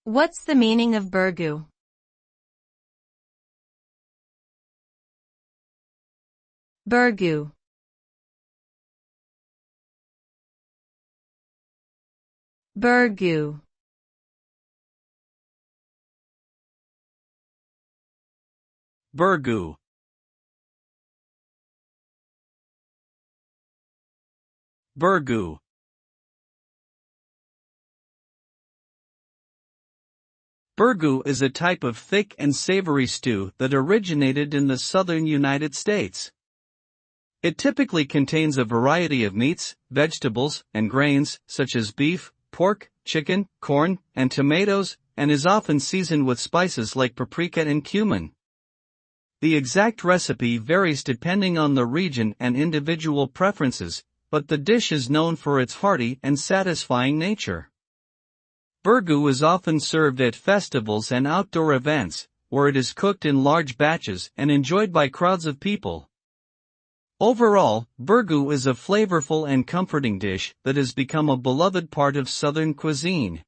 What's the meaning of burgoo? Burgoo. Burgoo. Burgoo. Burgoo. Burgoo is a type of thick and savory stew that originated in the southern United States. It typically contains a variety of meats, vegetables, and grains, such as beef, pork, chicken, corn, and tomatoes, and is often seasoned with spices like paprika and cumin. The exact recipe varies depending on the region and individual preferences, but the dish is known for its hearty and satisfying nature. Burgoo is often served at festivals and outdoor events, where it is cooked in large batches and enjoyed by crowds of people. Overall, burgoo is a flavorful and comforting dish that has become a beloved part of Southern cuisine.